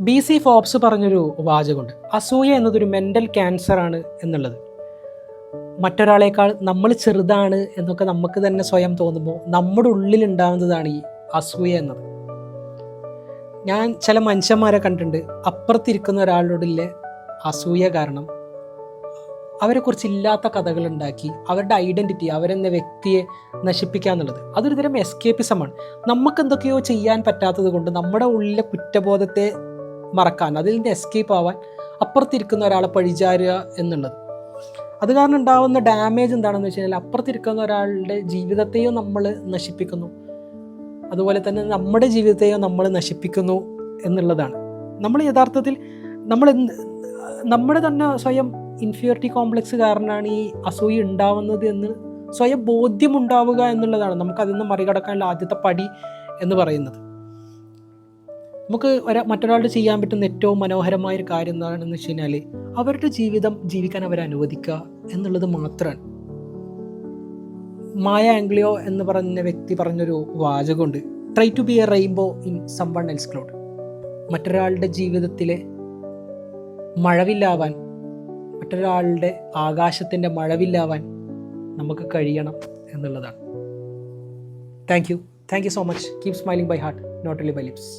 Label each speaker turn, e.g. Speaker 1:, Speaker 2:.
Speaker 1: BC Forbes പറഞ്ഞൊരു വാചകമുണ്ട്, അസൂയ എന്നതൊരു മെൻ്റൽ ക്യാൻസറാണ് എന്നുള്ളത്. മറ്റൊരാളേക്കാൾ നമ്മൾ ചെറുതാണ് എന്നൊക്കെ നമുക്ക് തന്നെ സ്വയം തോന്നുമ്പോൾ നമ്മുടെ ഉള്ളിലുണ്ടാകുന്നതാണ് ഈ അസൂയ എന്നത്. ഞാൻ ചില മനുഷ്യന്മാരെ കണ്ടിട്ടുണ്ട്, അപ്പുറത്തിരിക്കുന്ന ഒരാളോടുള്ള അസൂയ കാരണം അവരെക്കുറിച്ച് ഇല്ലാത്ത കഥകളുണ്ടാക്കി അവരുടെ ഐഡൻറ്റിറ്റി, അവരെന്ന വ്യക്തിയെ നശിപ്പിക്കുക എന്നുള്ളത് അതൊരു തരം എസ്കേപ്പിസമാണ്. നമുക്ക് എന്തൊക്കെയോ ചെയ്യാൻ പറ്റാത്തത് കൊണ്ട് നമ്മുടെ ഉള്ളിലെ കുറ്റബോധത്തെ മറക്കാൻ, അതിൽ നിന്ന് എസ്കേപ്പ് ആവാൻ അപ്പുറത്തിരിക്കുന്ന ഒരാളെ പഴിചാരുക എന്നുള്ളത്. അത് കാരണം ഉണ്ടാകുന്ന ഡാമേജ് എന്താണെന്ന് വെച്ച് കഴിഞ്ഞാൽ അപ്പുറത്തിരിക്കുന്ന ഒരാളുടെ ജീവിതത്തെയോ നമ്മൾ നശിപ്പിക്കുന്നു, അതുപോലെ തന്നെ നമ്മുടെ ജീവിതത്തെയോ നമ്മൾ നശിപ്പിക്കുന്നു എന്നുള്ളതാണ്. നമ്മൾ യഥാർത്ഥത്തിൽ നമ്മുടെ തന്നെ സ്വയം ഇൻഫീരിയോറിറ്റി കോംപ്ലക്സ് കാരണമാണ് ഈ അസൂയ ഉണ്ടാവുന്നത് എന്ന് സ്വയം ബോധ്യമുണ്ടാവുക എന്നുള്ളതാണ് നമുക്കതിൽ നിന്ന് മറികടക്കാനുള്ള ആദ്യത്തെ പടി എന്ന് പറയുന്നത്. നമുക്ക് മറ്റൊരാളുടെ ചെയ്യാൻ പറ്റുന്ന ഏറ്റവും മനോഹരമായൊരു കാര്യം എന്താണെന്ന് വെച്ച് കഴിഞ്ഞാൽ അവരുടെ ജീവിതം ജീവിക്കാൻ അവരെ അനുവദിക്കുക എന്നുള്ളത് മാത്രമാണ്. മായ ആംഗ്ലിയോ എന്ന് പറഞ്ഞ വ്യക്തി പറഞ്ഞൊരു വാചകമുണ്ട്, try to be a rainbow in someone else cloud. മറ്റൊരാളുടെ ജീവിതത്തിലെ മഴവില്ലാവാൻ, മറ്റൊരാളുടെ ആകാശത്തിൻ്റെ മഴവില്ലാവാൻ നമുക്ക് കഴിയണം എന്നുള്ളതാണ്. Thank you so much. Keep smiling by heart, not only by lips.